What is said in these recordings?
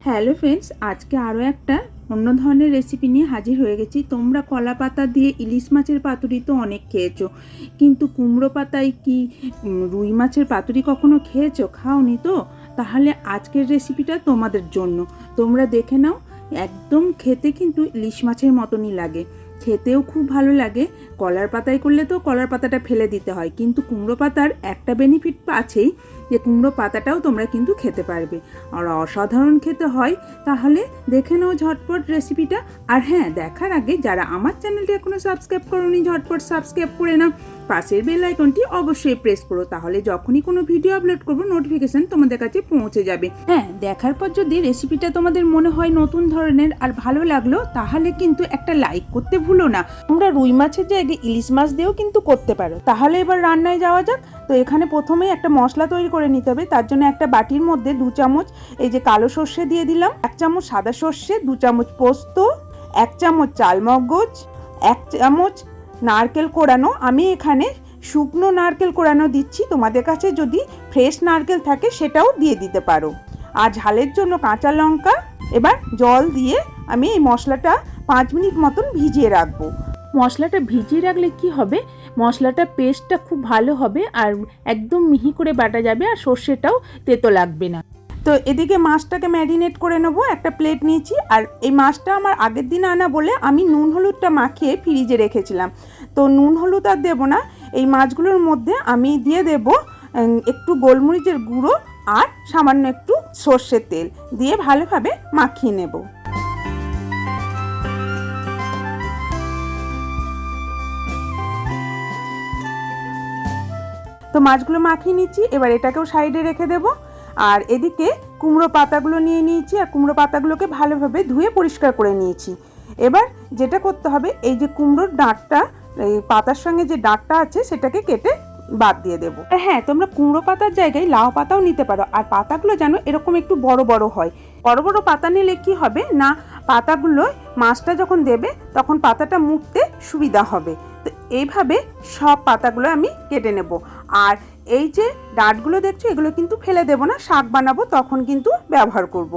Hello friends, আজকে আরও একটা অন্য ধরনের রেসিপি নিয়ে হাজির হয়ে গেছি। তোমরা কলা পাতা দিয়ে ইলিশ মাছের পাতুরি তো অনেক খেয়েছো, কিন্তু কুমড়ো পাতায় কি রুই মাছের পাতুরি কখনো খেয়েছো? খাওনি তো? তাহলে আজকের রেসিপিটা তোমাদের জন্য। তোমরা দেখে নাও, একদম খেতে কিন্তু ইলিশ মাছের মতনই লাগে, খেতেও খুব ভালো লাগে। কলার পাতায় করলে তো কলার পাতাটা ফেলে দিতে হয়, কিন্তু কুমড়ো পাতার একটা বেনিফিট আছেই, যে কুমড়ো পাতাটাও তোমরা কিন্তু খেতে পারবে, আর অসাধারণ খেতে হয়। তাহলে দেখে নাও ঝটপট রেসিপিটা। আর হ্যাঁ, দেখার আগে যারা আমার চ্যানেলটি এখনও সাবস্ক্রাইব করোনি, ঝটপট সাবস্ক্রাইব করে নাও, পাশের বেল আইকনটি অবশ্যই প্রেস করো, তাহলে যখনই কোনো ভিডিও আপলোড করবো নোটিফিকেশন তোমাদের কাছে পৌঁছে যাবে। হ্যাঁ, দেখার পর যদি রেসিপিটা তোমাদের মনে হয় নতুন ধরনের আর ভালো লাগলো, তাহলে কিন্তু একটা লাইক করতে ভুলো না। তোমরা রুই মাছের জায়গায় ইলিশ মাছ দিয়েও কিন্তু করতে পারো। তাহলে এবার রান্নায় যাওয়া যাক। তো এখানে প্রথমেই একটা মশলা তৈরি করে নিতে হবে। তার জন্য একটা বাটির মধ্যে 2 চামচ এই যে কালো সর্ষে দিয়ে দিলাম, 1 চামচ সাদা সর্ষে, 2 চামচ পোস্ত, 1 চামচ চালমগজ, 1 চামচ নারকেল কোড়ানো। আমি এখানে শুকনো নারকেল কোড়ানো দিচ্ছি, তোমাদের কাছে যদি ফ্রেশ নারকেল থাকে সেটাও দিয়ে দিতে পারো। আর ঝালের জন্য কাঁচা লঙ্কা। এবার জল দিয়ে আমি এই মশলাটা 5 মিনিট মতন ভিজিয়ে রাখবো। মশলাটা ভিজিয়ে রাখলে কি হবে, মশলাটা পেস্টটা খুব ভালো হবে আর একদম মিহি করে বাটা যাবে, আর সর্ষেটাও তেতো লাগবে না। তো এদিকে মাছটাকে ম্যারিনেট করে নেবো। একটা প্লেট নিয়েছি, আর এই মাছটা আমার আগের দিন আনা বলে আমি নুন হলুদটা মাখিয়ে ফ্রিজে রেখেছিলাম। তো নুন হলুদ আর দেবো না, এই মাছগুলোর মধ্যে আমি দিয়ে দেব একটু গোলমরিচের গুঁড়ো আর সামান্য একটু সর্ষের তেল দিয়ে ভালোভাবে মাখিয়ে নেব। তো মাছগুলো মাখিয়ে নিচ্ছি, এবার এটাকেও সাইডে রেখে দেব। আর এদিকে কুমড়ো পাতাগুলো নিয়ে নিয়েছি, আর কুমড়ো পাতাগুলোকে ভালোভাবে ধুয়ে পরিষ্কার করে নিয়েছি। এবার যেটা করতে হবে, এই যে কুমড়োর ডাঁটটা, এই পাতার সঙ্গে যে ডাঁটটা আছে সেটাকে কেটে বাদ দিয়ে দেবো। হ্যাঁ, তোমরা কুমড়ো পাতার জায়গায় লাউ পাতাও নিতে পারো, আর পাতাগুলো যেন এরকম একটু বড় বড় হয়। বড় বড় পাতা নিলে কি হবে না, পাতাগুলো মাছটা যখন দেবে তখন পাতাটা মুড়তে সুবিধা হবে। তো এইভাবে সব পাতাগুলো আমি কেটে নেব। আর এই যে ডাঁটগুলো দেখছো, এগুলো কিন্তু ফেলে দেবো না, শাক বানাবো তখন কিন্তু ব্যবহার করব।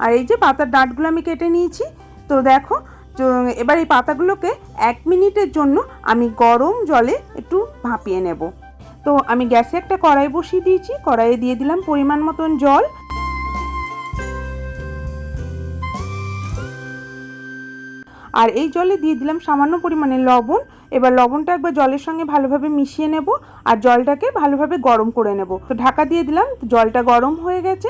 আর এই যে পাতার ডাঁটগুলো আমি কেটে নিয়েছি। তো দেখো, এবার এই পাতাগুলোকে 1 মিনিটের জন্য আমি গরম জলে একটু ভাপিয়ে নেব। তো আমি গ্যাসে একটা কড়াই বসিয়ে দিয়েছি, কড়াইয়ে দিয়ে দিলাম পরিমাণ মতন জল। আর এই জলে দিয়ে দিলাম সামান্য পরিমাণে লবণ। এবার লবণটা একবার জলের সঙ্গে ভালোভাবে মিশিয়ে নেব, আর জলটাকে ভালোভাবে গরম করে নেব। তো ঢাকা দিয়ে দিলাম, জলটা গরম হয়ে গেছে।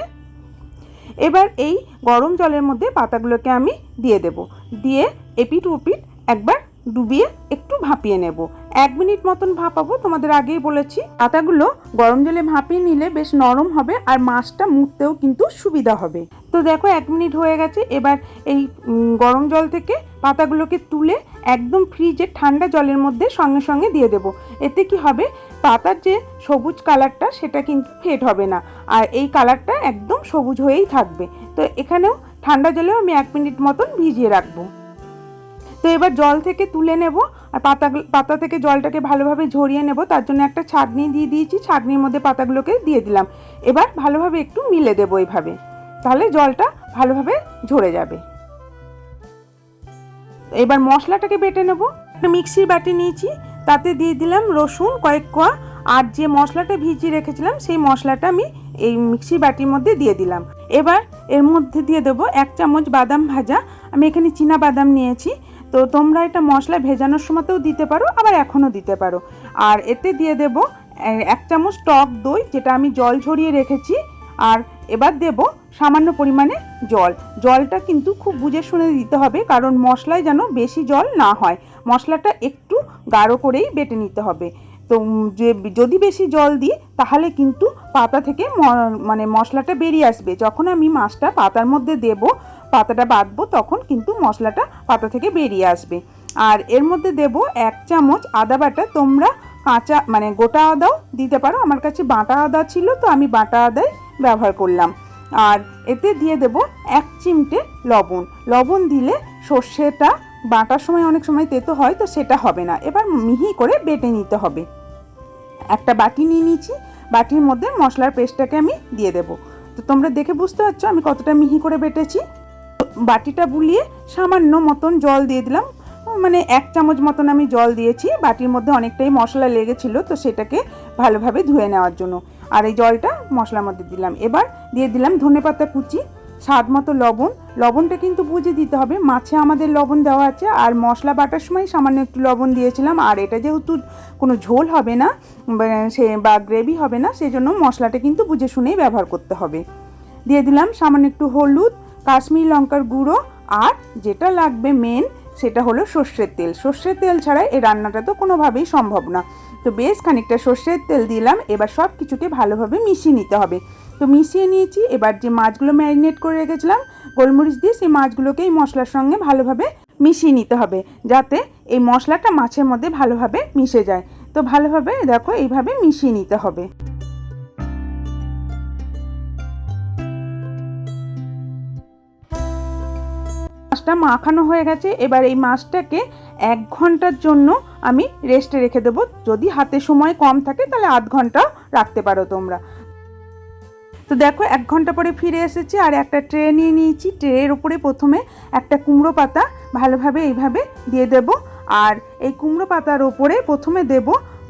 এবার এই গরম জলের মধ্যে পাতাগুলোকে আমি দিয়ে দেব, দিয়ে এপিট ওপিট একবার ডুবিয়ে একটু ভাপিয়ে নেব। 1 মিনিট মতন ভাপাবো, তোমাদের আগেই বলেছি। পাতাগুলো গরম জলে ভাপিয়ে নিলে বেশ নরম হবে, আর মাছটা মুড়তেও কিন্তু সুবিধা হবে। তো দেখো 1 মিনিট হয়ে গেছে। এবার এই গরম জল থেকে পাতাগুলোকে তুলে একদম ফ্রিজে ঠান্ডা জলের মধ্যে সঙ্গে সঙ্গে দিয়ে দেব। এতে কি হবে, পাতার যে সবুজ কালারটা সেটা কিন্তু ফেড হবে না, আর এই কালারটা একদম সবুজ হয়েই থাকবে। তো এখানেও ঠান্ডা জলেও আমি 1 মিনিট মতন ভিজিয়ে রাখবো। তো এবার জল থেকে তুলে নেব, আর পাতা থেকে জলটাকে ভালোভাবে ঝরিয়ে নেব। তার জন্য একটা ছাঁকনি দিয়ে দিয়েছি, ছাঁকনির মধ্যে পাতাগুলোকে দিয়ে দিলাম। এবার ভালোভাবে একটু মিলে দেবো এইভাবে, তাহলে জলটা ভালোভাবে ঝরে যাবে। এবার মশলাটাকে বেটে নেব। একটা মিক্সির বাটি নিয়েছি, তাতে দিয়ে দিলাম রসুন কয়েক কোয়া, আর যে মশলাটা ভিজিয়ে রেখেছিলাম সেই মশলাটা আমি এই মিক্সির বাটির মধ্যে দিয়ে দিলাম। এবার এর মধ্যে দিয়ে দেবো 1 চামচ বাদাম ভাজা। আমি এখানে চীনা বাদাম নিয়েছি। তো তোমরা এটা মশলা ভেজানোর সময়তেও দিতে পারো, আবার এখনও দিতে পারো। আর এতে দিয়ে দেব 1 চামচ টক দই, যেটা আমি জল ঝরিয়ে রেখেছি। আর এবার দেব সামান্য পরিমাণে জল। জলটা কিন্তু খুব বুঝে শুনে দিতে হবে, কারণ মশলায় যেন বেশি জল না হয়। মশলাটা একটু গাঢ় করেই বেটে নিতে হবে। তো যদি বেশি জল দিই তাহলে কিন্তু পাতা থেকে মানে মশলাটা বেরিয়ে আসবে। যখন আমি মাছটা পাতার মধ্যে দেব, পাতাটা বাঁধবো, তখন কিন্তু মশলাটা পাতা থেকে বেরিয়ে আসবে। আর এর মধ্যে দেব 1 চামচ আদা বাটা। তোমরা কাঁচা মানে গোটা আদাও দিতে পারো, আমার কাছে বাটা আদা ছিল তো আমি বাটা আদাই ব্যবহার করলাম। আর এতে দিয়ে দেব 1 চিমটে লবণ। লবণ দিলে সর্ষেটা বাটার সময় অনেক সময় তেতো হয়, তো সেটা হবে না। এবার মিহি করে বেটে নিতে হবে। একটা বাটি নিয়ে নিয়েছি, বাটির মধ্যে মশলার পেস্টটাকে আমি দিয়ে দেব। তো তো তোমরা দেখে বুঝতে পারছো আমি কতটা মিহি করে বেটেছি। বাটিটা বুলিয়ে সামান্য মতন জল দিয়ে দিলাম, মানে 1 চামচ মতন আমি জল দিয়েছি। বাটির মধ্যে অনেকটাই মশলা লেগেছিল, তো সেটাকে ভালোভাবে ধুয়ে নেওয়ার জন্য। আর এই জলটা মশলার মধ্যে দিলাম। এবার দিয়ে দিলাম ধনেপাতা কুচি, স্বাদ মতো লবণ। লবণটা কিন্তু বুঝে দিতে হবে, মাছে আমাদের লবণ দেওয়া আছে, আর মশলা বাটার সময় সামান্য একটু লবণ দিয়েছিলাম। আর এটা যেহেতু কোনো ঝোল হবে না বা গ্রেভি হবে না, সেজন্য মশলাটা কিন্তু বুঝে শুনেই ব্যবহার করতে হবে। দিয়ে দিলাম সামান্য একটু হলুদ, কাশ্মীরি লঙ্কার গুঁড়ো, আর যেটা লাগবে মেন সেটা হলো সর্ষের তেল। সর্ষের তেল ছাড়া এই রান্নাটা তো কোনোভাবেই সম্ভব না। তো বেশ খানিকটা সর্ষের তেল দিলাম। এবার সব কিছুকে ভালোভাবে মিশিয়ে নিতে হবে। তো মিশিয়ে নিয়েছি। এবার যে মাছগুলো ম্যারিনেট করে রেখেছিলাম গোলমরিচ দিয়ে, সেই মাছগুলোকে এই মশলার সঙ্গে ভালোভাবে মিশিয়ে নিতে হবে, যাতে এই মশলাটা মাছের মধ্যে ভালোভাবে মিশে যায়। তো ভালোভাবে দেখো এইভাবে মিশিয়ে নিতে হবে। মাছটা মাখানো হয়ে গেছে। এবার এই মাছটাকে 1 ঘন্টার জন্য আমি রেস্টে রেখে দেবো। যদি হাতে সময় কম থাকে তাহলে আধ ঘন্টাও রাখতে পারো তোমরা। তো দেখো 1 ঘন্টা পরে ফিরে এসেছি, আর একটা ট্রে নিয়ে নিয়েছি। ট্রের উপরে প্রথমে একটা কুমড়ো পাতা ভালোভাবে এইভাবে দিয়ে দেব। আর এই কুমড়ো পাতার ওপরে প্রথমে দেব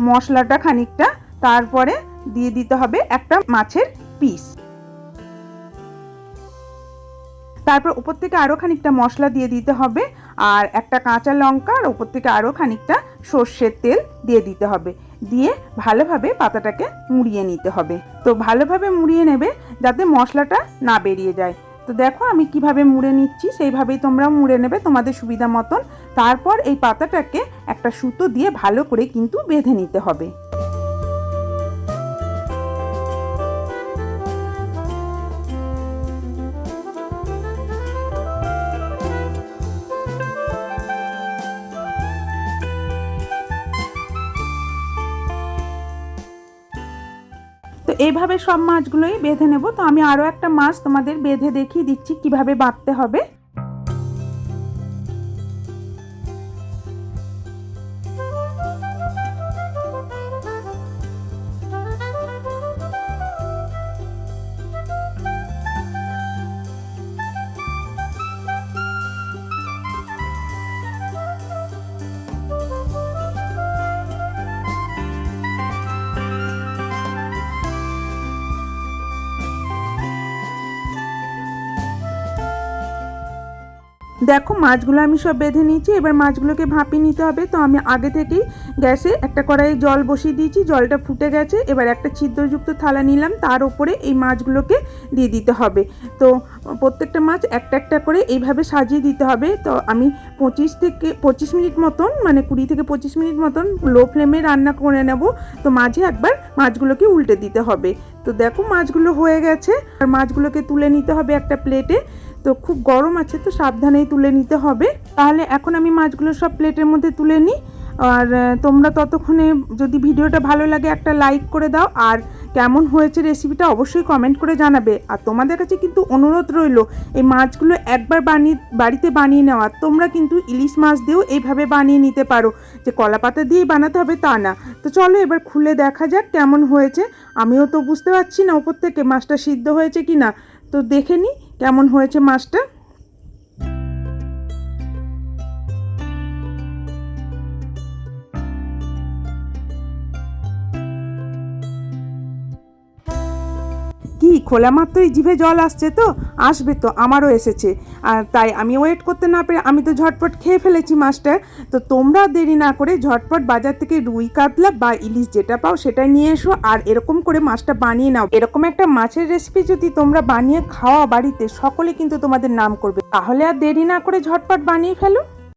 মশলাটা খানিকটা, তারপরে দিয়ে দিতে হবে একটা মাছের পিস। তারপর উপর থেকে আরও খানিকটা মশলা দিয়ে দিতে হবে, আর একটা কাঁচা লঙ্কা, আর উপর থেকে আরও খানিকটা সর্ষের তেল দিয়ে দিতে হবে। দিয়ে ভালোভাবে পাতাটাকে মুড়িয়ে নিতে হবে। তো ভালোভাবে মুড়িয়ে নেবে যাতে মশলাটা না বেরিয়ে যায়। তো দেখো আমি কিভাবে মুড়ে নিচ্ছি, সেইভাবেই তোমরাও মুড়ে নেবে তোমাদের সুবিধা মতন। তারপর এই পাতাটাকে একটা সুতো দিয়ে ভালো করে কিন্তু বেঁধে নিতে হবে। তো এইভাবে সব মাছগুলোই বেঁধে নেব। তো আমি আরও একটা মাছ তোমাদের বেঁধে দেখিয়ে দিচ্ছি কিভাবে বাঁধতে হবে। দেখো মাছগুলো আমি সব বেঁধে নিয়েছি। এবার মাছগুলোকে ভাপিয়ে নিতে হবে। তো আমি আগে থেকেই গ্যাসে একটা কড়াইয়ে জল বসিয়ে দিয়েছি, জলটা ফুটে গেছে। এবার একটা ছিদ্রযুক্ত থালা নিলাম, তার উপরে এই মাছগুলোকে দিয়ে দিতে হবে। তো প্রত্যেকটা মাছ একটা একটা করে এইভাবে সাজিয়ে দিতে হবে। তো আমি 25 মিনিট মতন, মানে 20 থেকে 25 মিনিট মতন লো ফ্লেমে রান্না করে নেব। তো মাঝে একবার মাছগুলোকে উল্টে দিতে হবে। তো দেখো মাছগুলো হয়ে গেছে, আর মাছগুলোকে তুলে নিতে হবে একটা প্লেটে। তো খুব গরম আছে, তো সাবধানেই তুলে নিতে হবে। তাহলে এখন আমি মাছগুলো সব প্লেটের মধ্যে তুলে নিই। আর তোমরা ততক্ষণে যদি ভিডিওটা ভালো লাগে একটা লাইক করে দাও, আর কেমন হয়েছে রেসিপিটা অবশ্যই কমেন্ট করে জানাবে। আর তোমাদের কাছে কিন্তু অনুরোধ রইল এই মাছগুলো একবার বাড়িতে বানিয়ে নেওয়া। তোমরা কিন্তু ইলিশ মাছ দিয়েও এইভাবে বানিয়ে নিতে পারো, যে কলা পাতা দিয়েই বানাতে হবে তা না। তো চলো এবার খুলে দেখা যাক কেমন হয়েছে। আমিও তো বুঝতে পারছি না ওপর থেকে মাছটা সিদ্ধ হয়েছে কি না। তো দেখে নিই কেমন হয়েছে মাছটা। কি খোলা মাত্রই জিভে জল আসছে? তো আসবে, তো আমারও এসেছে। আর তাই আমি ওয়েট করতে না পেরে আমি তো ঝটপট খেয়ে ফেলেছি মাছটা। তো তোমরা দেরি না করে ঝটপট বাজার থেকে রুই কাতলা বা ইলিশ যেটা পাও সেটা নিয়ে এসো, আর এরকম করে মাছটা বানিয়ে নাও। এরকম একটা মাছের রেসিপি যদি তোমরা বানিয়ে খাওয়া বাড়িতে, সকলে কিন্তু তোমাদের নাম করবে। তাহলে আর দেরি না করে ঝটপট বানিয়ে ফেলো।